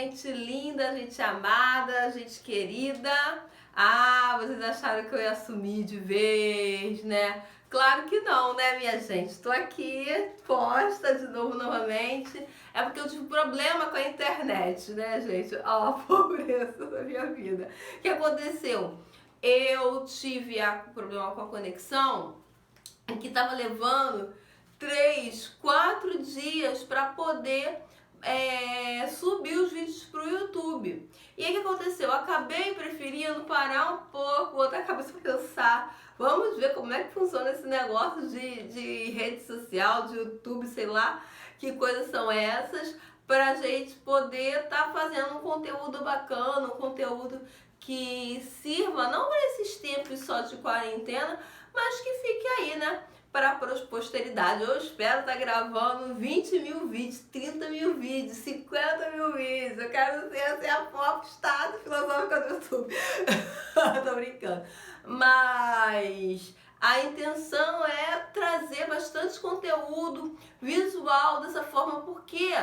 gente linda, gente amada, gente querida. Ah, vocês acharam que eu ia sumir de vez, né? Claro que não, né, minha gente? Tô aqui, posta de novo, novamente. É porque eu tive problema com a internet, né, gente? Ó, a pobreza da minha vida. O que aconteceu? Eu tive problema com a conexão, que tava levando 3, 4 dias para poder subir os vídeos pro YouTube. E aí o que aconteceu? Eu acabei preferindo parar um pouco, botar a cabeça pra pensar. Vamos ver como é que funciona esse negócio de rede social, de YouTube, sei lá que coisas são essas, pra gente poder estar fazendo um conteúdo bacana, um conteúdo que sirva não para esses tempos só de quarentena, mas que fique aí, né, para a posteridade. Eu espero estar gravando 20 mil vídeos, 30 mil vídeos, 50 mil vídeos. Eu quero ser a popstar filosófica do YouTube. Tô brincando. Mas a intenção é trazer bastante conteúdo visual dessa forma, porque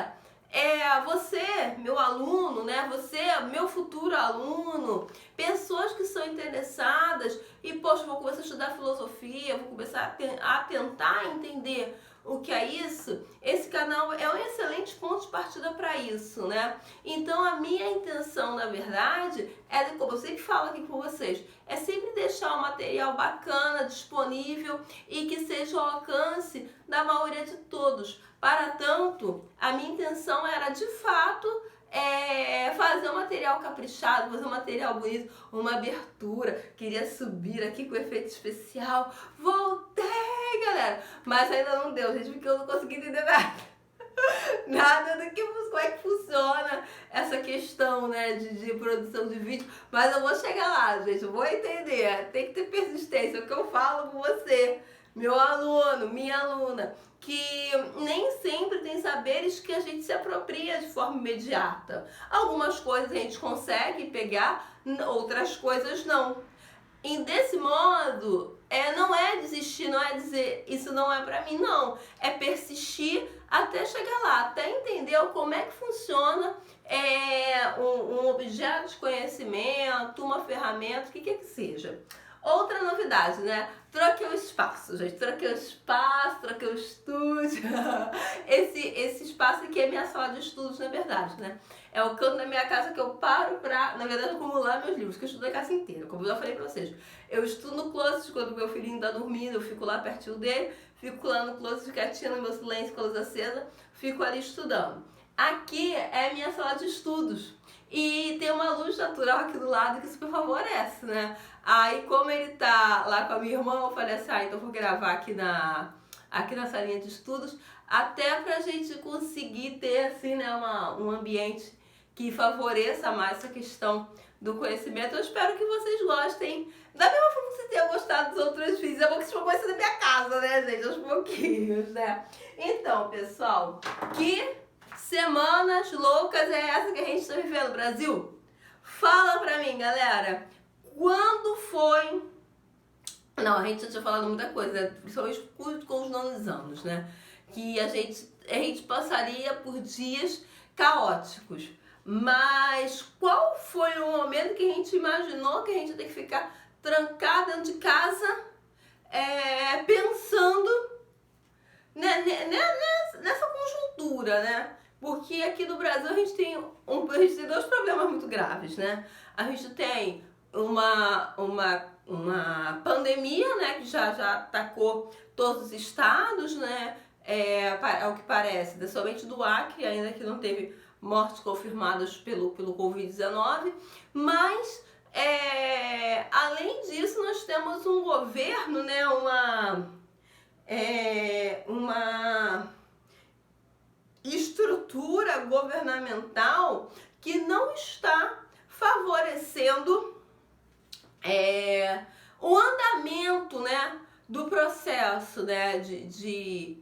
você, meu aluno, né? Você, meu futuro aluno, pessoas que são interessadas e, poxa, vou começar a estudar filosofia, vou começar a tentar entender o que é isso. Esse canal é um excelente ponto de partida para isso, né? Então a minha intenção, na verdade, como eu sempre falo aqui com vocês, é sempre deixar um material bacana, disponível e que seja ao alcance da maioria de todos. Para tanto, a minha intenção era, de fato, fazer um material caprichado, fazer um material bonito, uma abertura. Queria subir aqui com efeito especial. Voltei, galera! Mas ainda não deu, gente, porque eu não consegui entender nada. Nada do que, como é que funciona essa questão, né, de produção de vídeo. Mas eu vou chegar lá, gente, eu vou entender. Tem que ter persistência, é o que eu falo com você, meu aluno, minha aluna, que nem sempre tem saberes que a gente se apropria de forma imediata. Algumas coisas a gente consegue pegar, outras coisas não. E desse modo, não é desistir, não é dizer isso não é pra mim, não. É persistir até chegar lá, até entender como é que funciona um objeto de conhecimento, uma ferramenta, o que quer que seja. Outra novidade, né? Troquei o espaço, gente. Troquei o espaço, troquei o estúdio. Esse espaço aqui é minha sala de estudos, na verdade, né? É o canto da minha casa que eu paro pra, na verdade, acumular meus livros, que eu estudo a casa inteira, como eu já falei pra vocês. Eu estudo no closet quando meu filhinho tá dormindo, eu fico lá pertinho dele, fico lá no closet quietinha, no meu silêncio, com a luz acesa, fico ali estudando. Aqui é minha sala de estudos. E tem uma luz natural aqui do lado que super favorece, né? Aí, como ele tá lá com a minha irmã, eu falei assim, então vou gravar aqui na salinha de estudos, até pra gente conseguir ter, assim, né, um ambiente que favoreça mais essa questão do conhecimento. Eu espero que vocês gostem. Da mesma forma que vocês tenham gostado dos outros vídeos, é bom que vocês vão conhecer da minha casa, né, gente? Aos pouquinhos, né? Então, pessoal, que semanas loucas é essa que a gente está vivendo, Brasil? Fala pra mim, galera. Quando foi... Não, a gente já tinha falado muita coisa, né? Principalmente com os nonos anos, né? Que a gente passaria por dias caóticos. Mas qual foi o momento que a gente imaginou que a gente ia ter que ficar trancado dentro de casa, pensando nessa conjuntura, né? Porque aqui no Brasil a gente tem dois problemas muito graves, né? A gente tem uma pandemia, né, que já atacou todos os estados, né? Ao que parece, somente do Acre, ainda que não teve mortes confirmadas pelo Covid-19, mas além disso nós temos um governo, né, uma estrutura governamental que não está favorecendo o andamento, né, do processo, né, de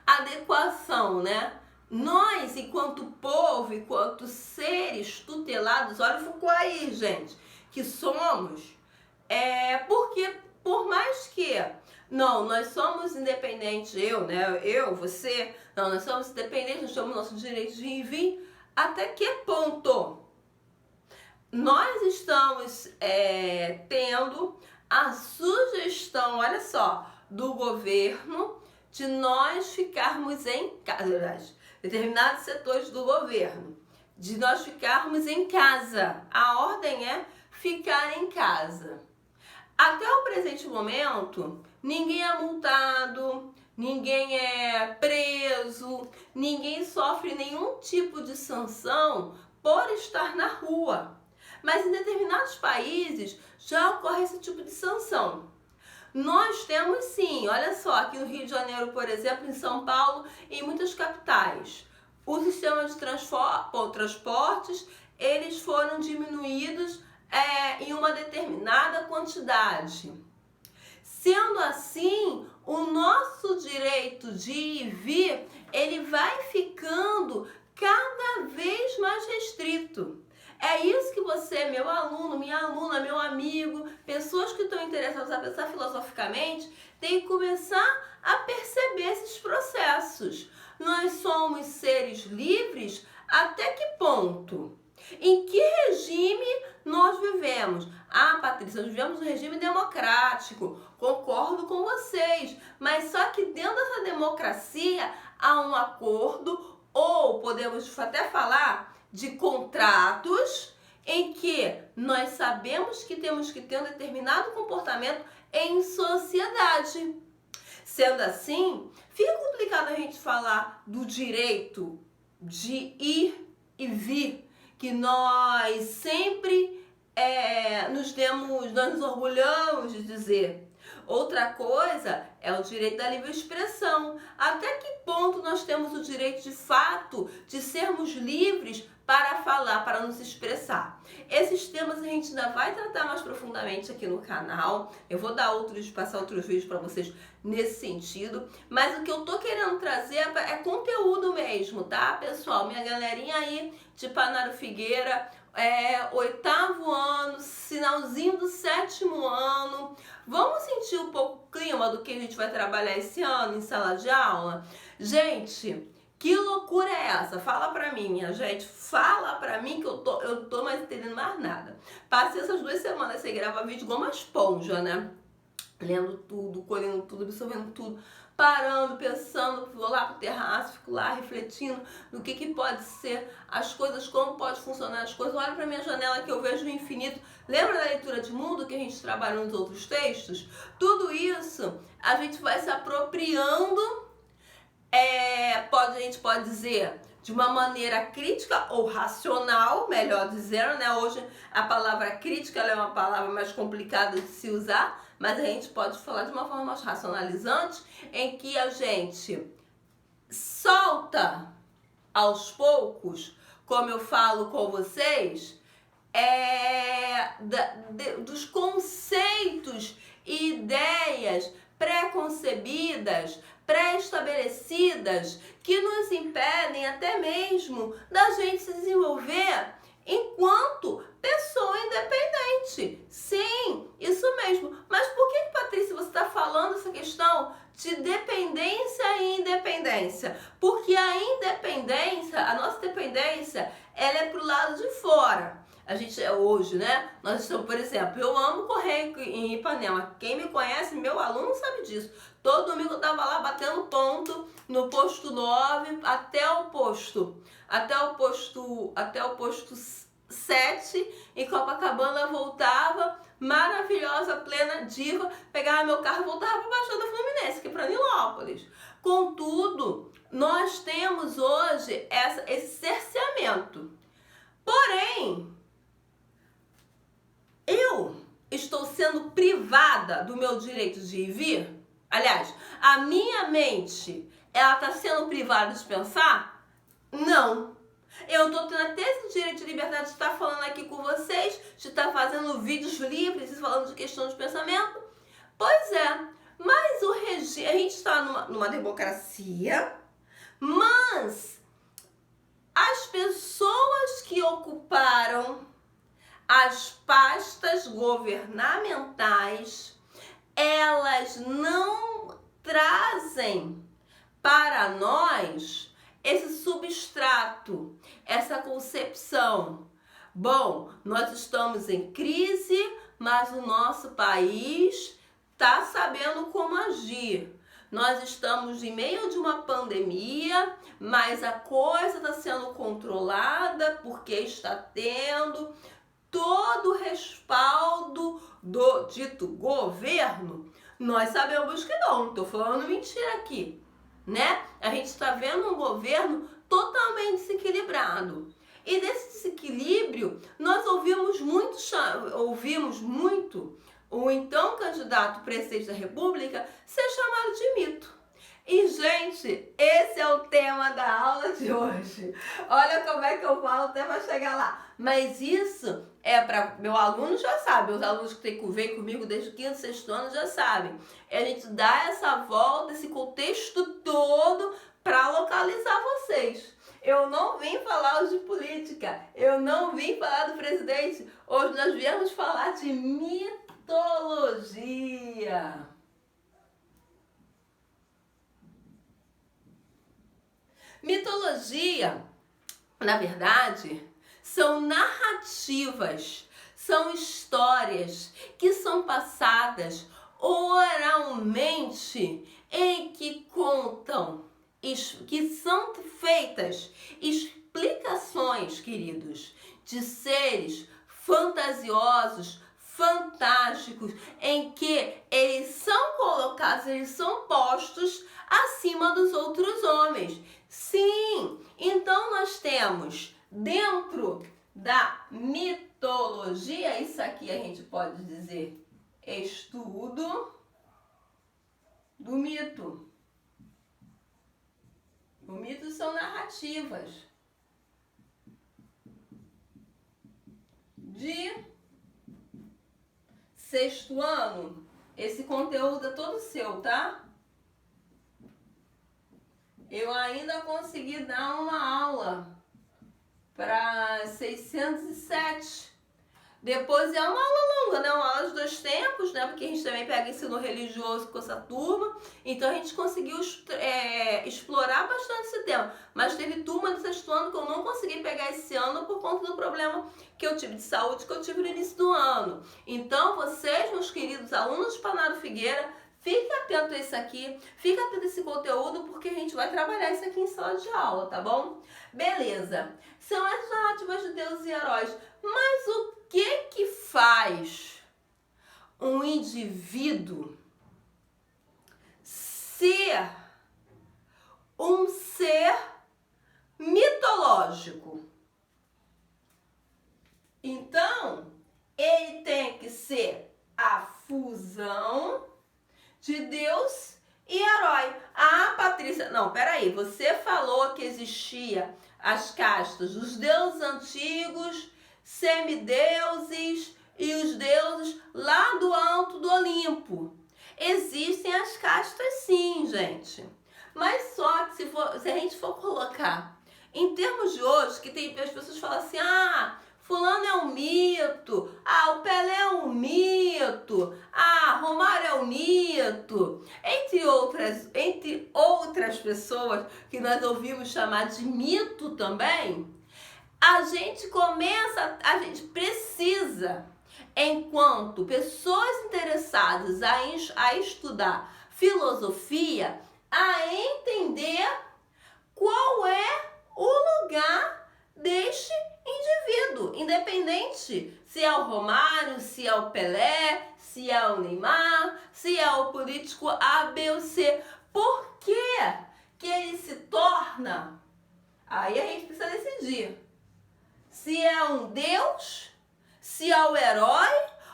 adequação, né? Nós, enquanto povo, enquanto seres tutelados, olha o Foucault aí, gente, que somos, porque por mais que Não, nós somos independentes, eu, você, não, nós somos independentes, nós temos nosso direito de ir e vir. Até que ponto? Nós estamos tendo a sugestão, olha só, do governo de nós ficarmos em casa, determinados setores do governo, de nós ficarmos em casa. A ordem é ficar em casa. Até o presente momento, ninguém é multado, ninguém é preso, ninguém sofre nenhum tipo de sanção por estar na rua. Mas em determinados países já ocorre esse tipo de sanção. Nós temos sim, olha só, aqui no Rio de Janeiro, por exemplo, em São Paulo e em muitas capitais, o sistema de transportes, eles foram diminuídos em uma determinada quantidade. Sendo assim, o nosso direito de ir e vir, ele vai ficando cada vez mais restrito. É isso que você, meu aluno, minha aluna, meu amigo, pessoas que estão interessadas a pensar filosoficamente, tem que começar a perceber esses processos. Nós somos seres livres até que ponto? Em que regime nós vivemos? Ah, Patrícia, nós vivemos um regime democrático. Concordo com vocês. Mas só que dentro dessa democracia há um acordo, ou podemos até falar de contratos, em que nós sabemos que temos que ter um determinado comportamento em sociedade. Sendo assim, fica complicado a gente falar do direito de ir e vir, que nós sempre nós nos orgulhamos de dizer. Outra coisa é o direito da livre expressão. Até que ponto nós temos o direito de fato de sermos livres para falar, para nos expressar? Esses temas a gente ainda vai tratar mais profundamente aqui no canal. Eu vou passar outros vídeos para vocês nesse sentido. Mas o que eu tô querendo trazer é conteúdo mesmo, tá, pessoal? Minha galerinha aí de Panaro Figueira, 8º ano, sinalzinho do 7º ano. Vamos sentir um pouco o clima do que a gente vai trabalhar esse ano em sala de aula? Gente, que loucura é essa? Fala pra mim, minha gente. Fala pra mim que eu tô mais entendendo mais nada. Passei essas 2 semanas sem gravar vídeo igual uma esponja, né? Lendo tudo, colhendo tudo, absorvendo tudo, parando, pensando, vou lá pro terraço, fico lá refletindo no que pode ser as coisas, como pode funcionar as coisas. Olha pra minha janela que eu vejo o infinito. Lembra da leitura de mundo que a gente trabalhou nos outros textos? Tudo isso a gente vai se apropriando, a gente pode dizer, de uma maneira crítica ou racional, melhor dizendo, né? Hoje a palavra crítica ela é uma palavra mais complicada de se usar, mas a gente pode falar de uma forma mais racionalizante, em que a gente solta aos poucos, como eu falo com vocês, dos conceitos e ideias pré-concebidas, pré-estabelecidas, que nos impedem até mesmo da gente se desenvolver enquanto pessoa independente. Sim, isso mesmo. Mas por que, Patrícia, você está falando essa questão de dependência e independência? Porque a independência, a nossa dependência, ela é pro lado de fora. A gente hoje, né? Nós estamos, por exemplo, eu amo correr em Ipanema. Quem me conhece, meu aluno sabe disso. Todo domingo eu tava lá batendo ponto no posto 9 até o posto 7 em Copacabana. Eu voltava maravilhosa, plena, diva, pegava meu carro e voltava para Baixada Fluminense, que é para Nilópolis. Contudo, nós temos hoje esse cerceamento. Porém, eu estou sendo privada do meu direito de ir e vir? Aliás, a minha mente, ela está sendo privada de pensar? Não. Eu estou tendo até esse direito de liberdade de estar falando aqui com vocês, de estar fazendo vídeos livres e falando de questão de pensamento. Pois é, mas a gente está numa democracia, mas as pessoas que ocuparam as pastas governamentais, elas não trazem para nós esse substrato, essa concepção. Bom, nós estamos em crise, mas o nosso país está sabendo como agir. Nós estamos em meio de uma pandemia, mas a coisa está sendo controlada porque está tendo todo o respaldo do dito governo. Nós sabemos que não estou falando mentira aqui, né? A gente está vendo um governo totalmente desequilibrado. E desse desequilíbrio, nós ouvimos muito o então candidato presidente da República ser chamado de mito. E, gente, esse é o tema da aula de hoje. Olha como é que eu falo até para chegar lá. Mas isso é para... Meu aluno já sabe, os alunos que vêm comigo desde o 5º, 6º ano já sabem. É a gente dar essa volta, esse contexto todo para localizar vocês. Eu não vim falar hoje de política, eu não vim falar do presidente. Hoje nós viemos falar de mitologia. Mitologia, na verdade, são narrativas, são histórias que são passadas oralmente em que contam, que são feitas explicações, queridos, de seres fantasiosos, fantásticos, em que eles são colocados, eles são postos acima dos outros homens. Sim, então nós temos dentro da mitologia, isso aqui a gente pode dizer estudo do mito. O mito são narrativas de 6º ano. Esse conteúdo é todo seu, tá? Eu ainda consegui dar uma aula para 607. Depois é uma aula longa, né? Uma aula de 2 tempos, né? Porque a gente também pega ensino religioso com essa turma. Então a gente conseguiu explorar bastante esse tema. Mas teve turma de 6º ano que eu não consegui pegar esse ano por conta do problema que eu tive de saúde que eu tive no início do ano. Então vocês, meus queridos alunos de Panaro Figueira, fique atento a isso aqui, fique atento a esse conteúdo, porque a gente vai trabalhar isso aqui em sala de aula, tá bom? Beleza. São as narrativas de deuses e heróis. Mas o que faz um indivíduo ser um ser mitológico? Então, ele tem que ser a fusão de Deus e herói. Ah, Patrícia, não, peraí, você falou que existia as castas, os deuses antigos, semideuses e os deuses lá do alto do Olimpo. Existem as castas sim, gente. Mas só que se a gente for colocar em termos de hoje, que tem as pessoas falam assim, ah, fulano é um mito, ah, o Pelé é um mito, ah, Romário é um mito, entre outras pessoas que nós ouvimos chamar de mito também. A gente precisa, enquanto pessoas interessadas a estudar filosofia, a entender qual é o lugar deste indivíduo, independente se é o Romário, se é o Pelé, se é o Neymar, se é o político A, B ou C. Por que ele se torna? Aí a gente precisa decidir. Se é um deus, se é o herói,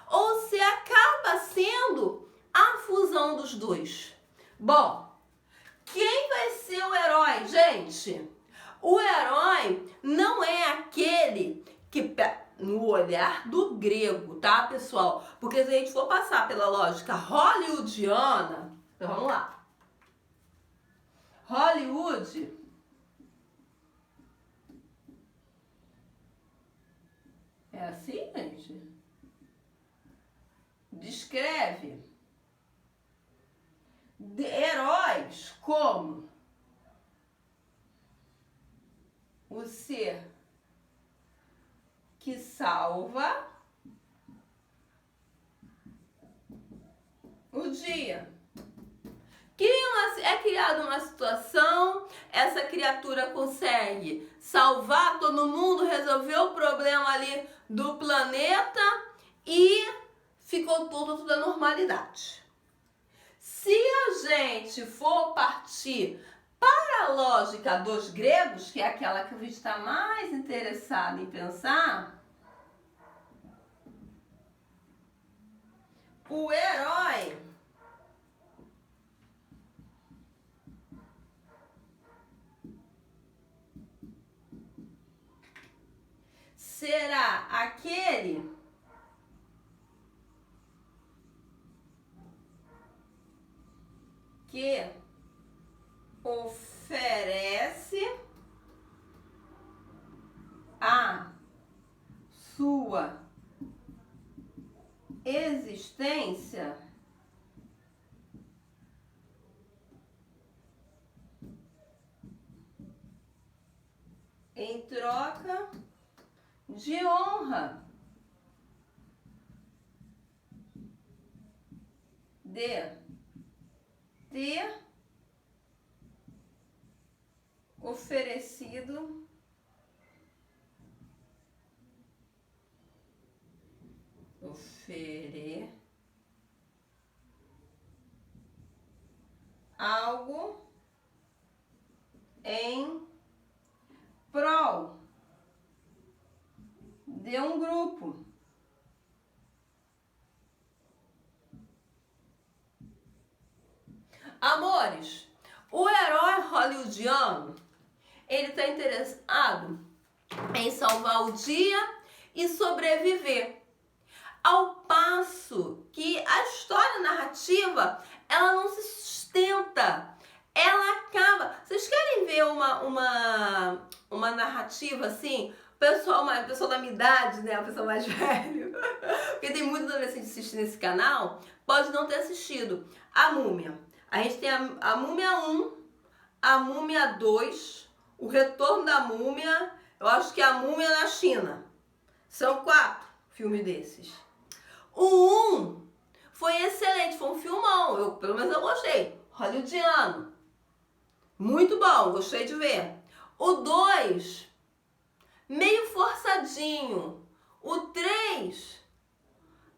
ou se acaba sendo a fusão dos dois. Bom, quem vai ser o herói, gente? O herói não é aquele que, no olhar do grego, tá, pessoal? Porque se a gente for passar pela lógica hollywoodiana, então vamos lá. Hollywood é assim, gente? Descreve como o ser que salva o dia. É criada uma situação, essa criatura consegue salvar todo mundo, resolver o problema ali do planeta e ficou tudo da normalidade. Se a gente for partir para a lógica dos gregos, que é aquela que a gente está mais interessado em pensar, o herói será aquele que oferece a sua existência em troca de honra, de ter oferecido algo em prol de um grupo. Amores, o herói hollywoodiano, ele está interessado em salvar o dia e sobreviver. Ao passo que a história narrativa, ela não se sustenta. Ela acaba... Vocês querem ver uma narrativa assim? Pessoal da minha idade, né? O pessoal mais velho. Porque tem muitos adolescentes assistindo esse canal. Pode não ter assistido. A Múmia. A gente tem a Múmia 1, a Múmia 2, o Retorno da Múmia. Eu acho que é a Múmia na China. São 4 filmes desses. O 1 foi excelente, foi um filmão. Pelo menos eu gostei. Hollywoodiano. Muito bom, gostei de ver. O 2, meio forçadinho. O 3,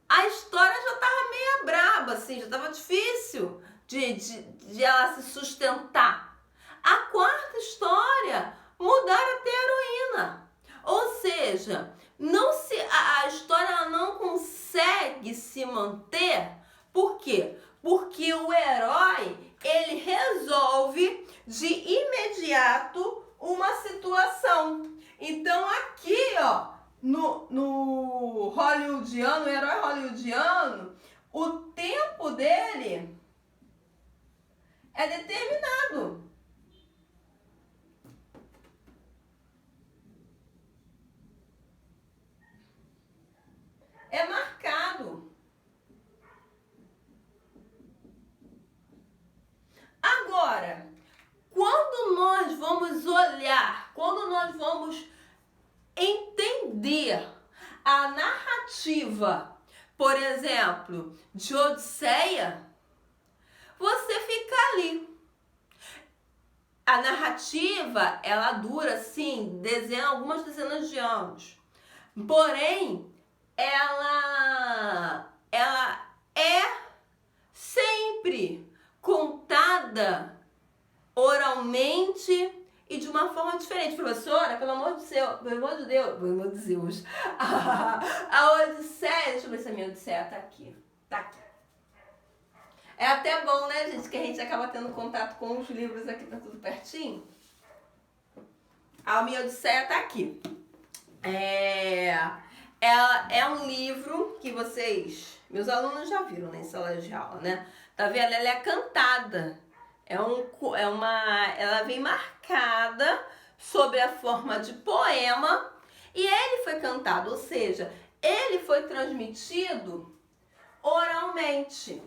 a história já tava meio braba, assim, já tava difícil de ela se sustentar. A 4ª história, mudaram até a heroína. Ou seja, a história ela não consegue se manter. Por quê? Porque o herói, ele resolve de imediato uma situação. Então aqui, ó, no hollywoodiano, o herói hollywoodiano, o tempo dele é determinado. É marcado. Agora, quando nós vamos olhar, quando nós vamos entender a narrativa, por exemplo, de Odisseia, você fica ali. A narrativa, ela dura, sim, algumas dezenas de anos. Porém, ela é sempre contada oralmente e de uma forma diferente. Professora, pelo amor de Deus, a Odisseia, deixa eu ver se a minha Odisseia tá aqui. Tá aqui. É até bom, né, gente, que a gente acaba tendo contato com os livros aqui, tá tudo pertinho. A minha Odisseia tá aqui. Ela é um livro que meus alunos já viram, né, em sala de aula, né? Tá vendo? Ela é cantada. Ela vem marcada sob a forma de poema e ele foi cantado, ou seja, ele foi transmitido oralmente.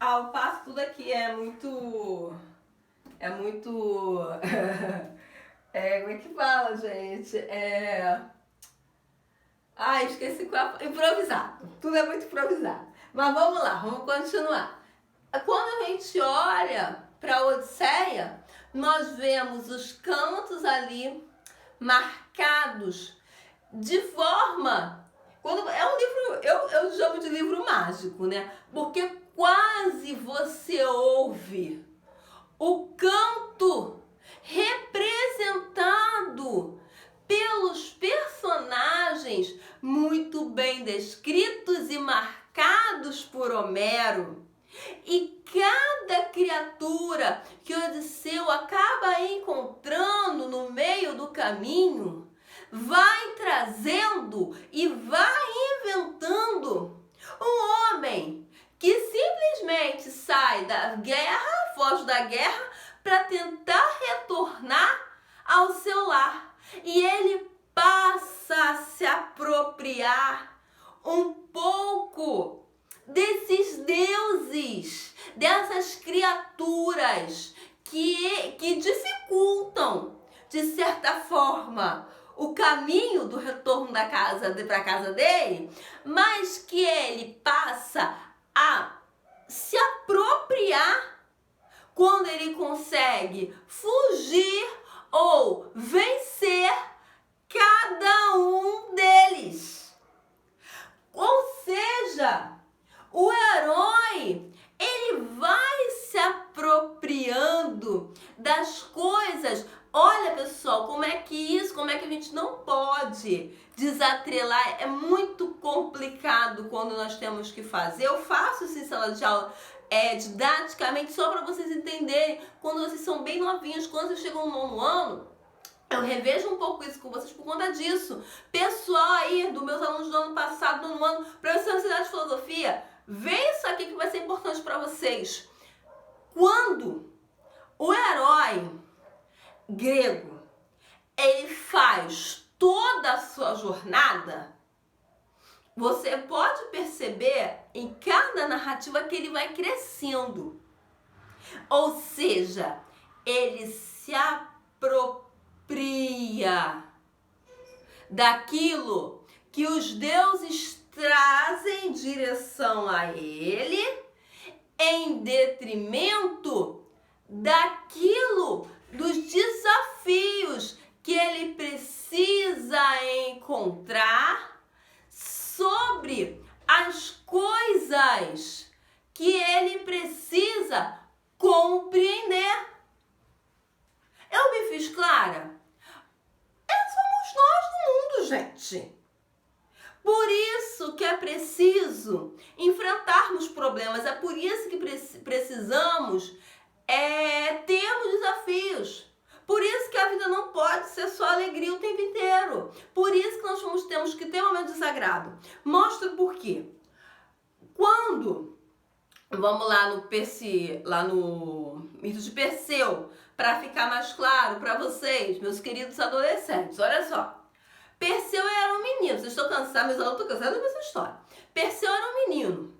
ao passo tudo aqui é muito... como é que fala, gente? Esqueci qual... Improvisado. Tudo é muito improvisado. Mas vamos lá, vamos continuar. Quando a gente olha para a Odisseia, nós vemos os cantos ali marcados de forma... É um livro, eu chamo de livro mágico, né? Porque quase você ouve o canto representado pelos personagens muito bem descritos e marcados por Homero. E cada criatura que Odisseu acaba encontrando no meio do caminho vai trazendo e vai inventando um homem que simplesmente sai da guerra, foge da guerra, para tentar retornar ao seu lar. E ele passa a se apropriar um pouco desses deuses, dessas criaturas que dificultam, de certa forma, o caminho do retorno da casa para a casa dele, mas que ele passa a se apropriar quando ele consegue fugir ou vencer cada um deles. Ou seja, o herói, ele vai se apropriando das coisas. Olha, pessoal, como é que a gente não pode desatrelar? É muito complicado quando nós temos que fazer. Eu faço isso em sala de aula didaticamente, só para vocês entenderem. Quando vocês são bem novinhos, quando vocês chegam no 9º ano, eu revejo um pouco isso com vocês por conta disso. Pessoal aí, dos meus alunos do ano passado, do 9º ano, para você Universidade de Filosofia, vê isso aqui que vai ser importante para vocês. Quando o herói grego, ele faz toda a sua jornada, você pode perceber em cada narrativa que ele vai crescendo. Ou seja, ele se apropria daquilo que os deuses trazem em direção a ele, em detrimento daquilo, dos desafios que ele precisa encontrar, sobre as coisas que ele precisa compreender. Eu me fiz clara? Somos nós no mundo, gente. Por isso que é preciso enfrentarmos problemas, é por isso que precisamos termos desafios. Por isso que a vida não pode ser só alegria o tempo inteiro. Por isso que nós temos que ter um momento de desagrado. Mostra por quê. Quando, vamos lá no mito de Perseu, para ficar mais claro para vocês, meus queridos adolescentes, olha só. Perseu era um menino, vocês estão cansados, meus alunos estão cansados de ver essa história. Perseu era um menino.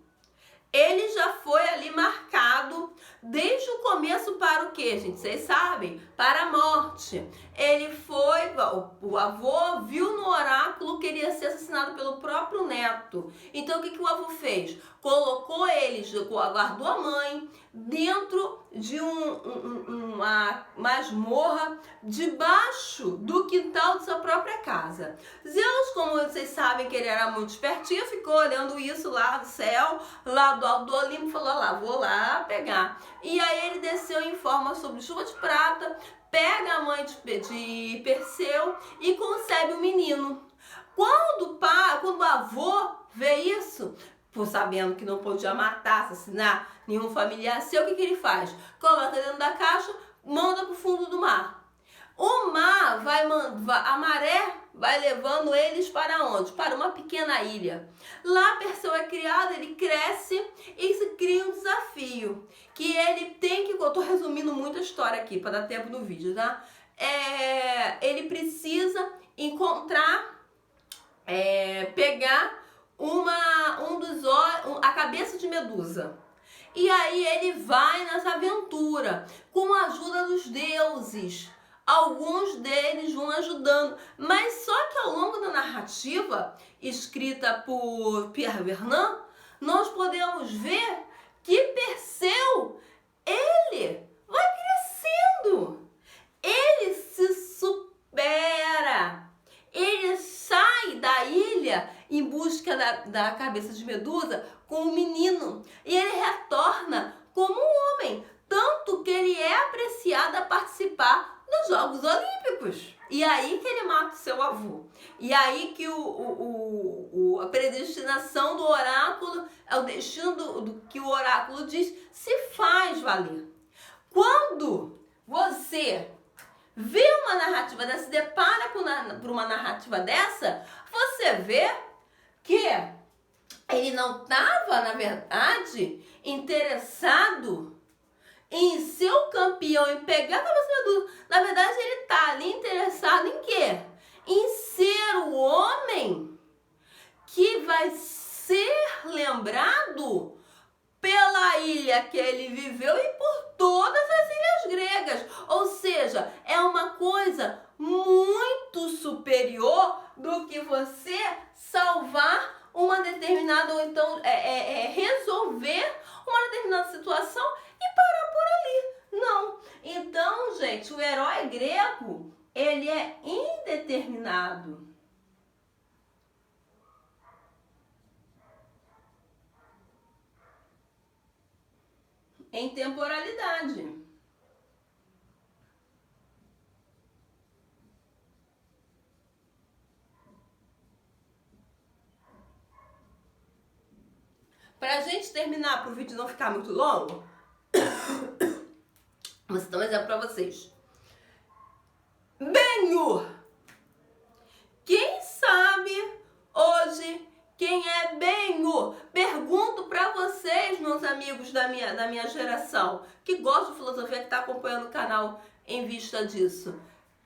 Ele já foi ali marcado desde o começo para o quê, gente? Vocês sabem? Para a morte. Ele foi, o avô viu no oráculo que ele ia ser assassinado pelo próprio neto. Então o que o avô fez? Colocou eles, guardou a mãe dentro de uma masmorra debaixo do quintal de sua própria casa. Zeus, como vocês sabem que ele era muito espertinho, ficou olhando isso lá do céu, lá do alto do Olimpo, falou lá, vou lá pegar. E aí ele desceu em forma sobre chuva de prata, pega a mãe de Perseu e concebe o menino. Quando o avô vê isso, por sabendo que não podia matar, assassinar nenhum familiar seu, o que ele faz? Coloca dentro da caixa, manda para o fundo do mar. O mar a maré vai levando eles para onde? Para uma pequena ilha. Lá Perseu é criado, ele cresce e se cria um desafio. Que ele tem que... Eu estou resumindo muito a história aqui para dar tempo no vídeo, tá? Ele precisa encontrar, pegar a cabeça de Medusa. E aí ele vai nessa aventura com a ajuda dos deuses. Alguns deles vão ajudando, mas só que ao longo da narrativa, escrita por Pierre Vernant, nós podemos ver que Perseu, ele vai crescendo, ele se supera, ele sai da ilha em busca da cabeça de Medusa com o menino e ele retorna como um homem, tanto que ele é apreciado a participar dos Jogos Olímpicos. E aí que ele mata o seu avô. E aí que a predestinação do oráculo, é o destino do que o oráculo diz, se faz valer. Quando você vê uma narrativa dessa, se depara por uma narrativa dessa, você vê que ele não estava, na verdade, interessado em ser o campeão, em pegar a cabeça da Medusa. Na verdade, ele está ali interessado em quê? Em ser o homem que vai ser lembrado pela ilha que ele viveu e por todas as ilhas gregas. Ou seja, é uma coisa muito superior do que você salvar uma determinada, ou então resolver uma determinada situação e parar por ali. Não. Então, gente, o herói grego, ele é indeterminado. Em temporalidade. Para a gente terminar, para o vídeo não ficar muito longo, vou citar um exemplo para vocês. Ben-Hur. Quem sabe hoje quem é Ben-Hur? Pergunto para vocês, meus amigos da minha geração, que gostam de filosofia, que está acompanhando o canal em vista disso.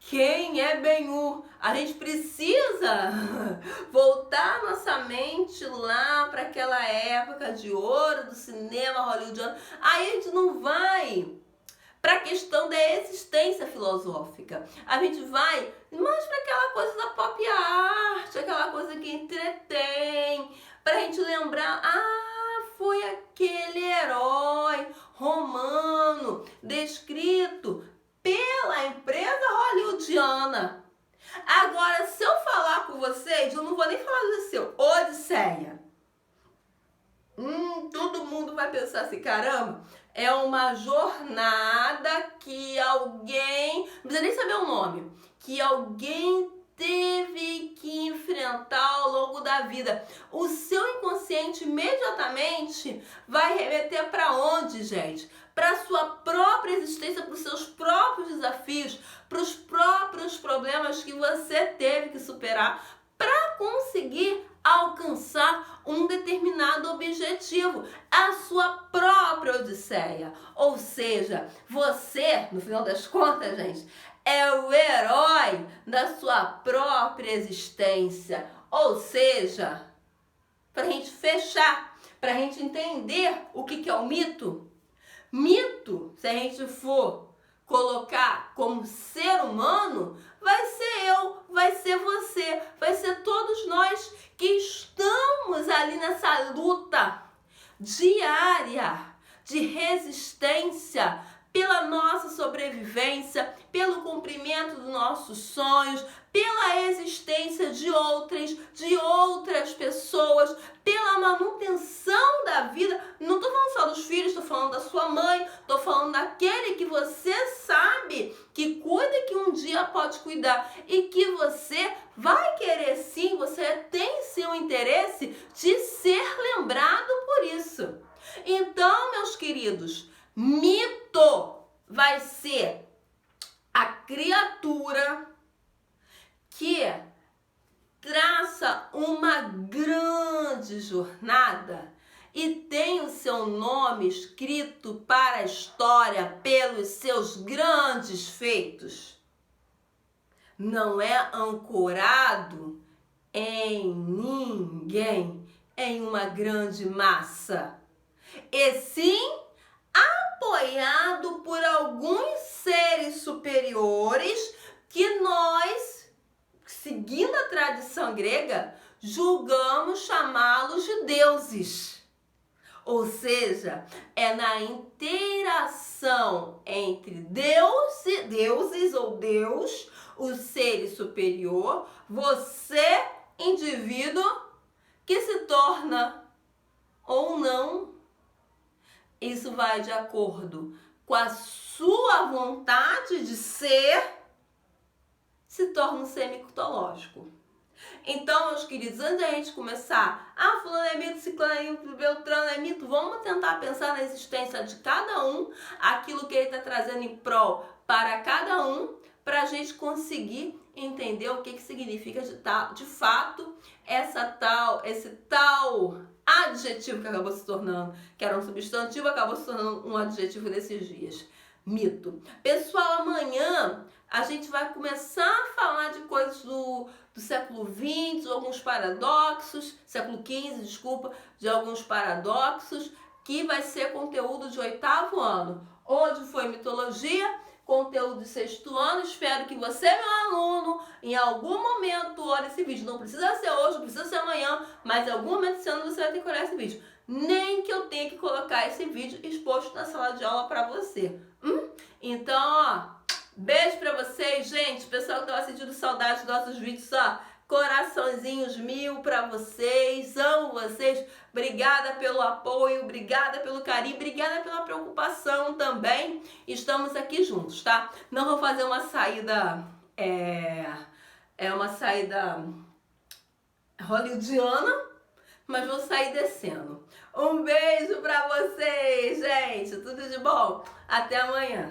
Quem é Ben-Hur? A gente precisa voltar nossa mente lá para aquela época de ouro do cinema hollywoodiano. Aí a gente não vai para a questão da existência filosófica. A gente vai mais para aquela coisa da pop art, aquela coisa que entretém, para a gente lembrar, foi aquele herói romano descrito pela empresa hollywoodiana. Agora, se eu falar com vocês, eu não vou nem falar do seu Odisseia. Todo mundo vai pensar assim, caramba, é uma jornada que alguém, não precisa nem saber o nome, que alguém teve que enfrentar ao longo da vida. O seu inconsciente imediatamente vai remeter para onde, gente? Para a sua própria existência, para os seus próprios desafios, para os próprios problemas que você teve que superar para conseguir alcançar um determinado objetivo, a sua própria odisseia. Ou seja, você, no final das contas, gente, é o herói da sua própria existência. Ou seja, para a gente fechar, para a gente entender o que é o mito, mito, se a gente for colocar como ser humano, vai ser eu, vai ser você, vai ser todos nós que estamos ali nessa luta diária de resistência pela nossa sobrevivência, pelo cumprimento dos nossos sonhos, pela existência de outras pessoas, pela manutenção da vida. Não estou falando só dos filhos, estou falando da sua mãe, estou falando daquele que você sabe que cuida e que um dia pode cuidar e que você vai querer sim, você tem sim o interesse de ser lembrado por isso. Então, meus queridos, mito vai ser a criatura que traça uma grande jornada e tem o seu nome escrito para a história pelos seus grandes feitos. Não é ancorado em ninguém, em uma grande massa, e sim apoiado por alguns seres superiores que nós, seguindo a tradição grega, julgamos chamá-los de deuses. Ou seja, é na interação entre deuses ou Deus, o ser superior, você, indivíduo, que se torna ou não. Isso vai de acordo com a sua vontade de ser, se torna um ser mitológico. Então, meus queridos, antes da gente começar, fulano é mito, ciclano é mito, beltrano é mito, vamos tentar pensar na existência de cada um, aquilo que ele está trazendo em prol para cada um, para a gente conseguir entender o que significa de fato esse tal adjetivo que acabou se tornando, que era um substantivo, acabou se tornando um adjetivo desses dias. Mito. Pessoal, amanhã a gente vai começar a falar de coisas do século XX, alguns paradoxos, século XV, desculpa, de alguns paradoxos, que vai ser conteúdo de 8º ano. Hoje foi mitologia, conteúdo de 6º ano. Espero que você, meu aluno, em algum momento olhe esse vídeo. Não precisa ser hoje, não precisa ser amanhã, mas em algum momento desse ano você vai ter que olhar esse vídeo. Nem que eu tenha que colocar esse vídeo exposto na sala de aula para você. Então, ó, beijo pra vocês, gente. Pessoal que tava sentindo saudade dos nossos vídeos, ó, coraçõezinhos 1000 pra vocês. Amo vocês. Obrigada pelo apoio, obrigada pelo carinho, obrigada pela preocupação também. Estamos aqui juntos, tá? Não vou fazer uma saída, uma saída hollywoodiana, mas vou sair descendo. Um beijo pra vocês, gente. Tudo de bom. Até amanhã.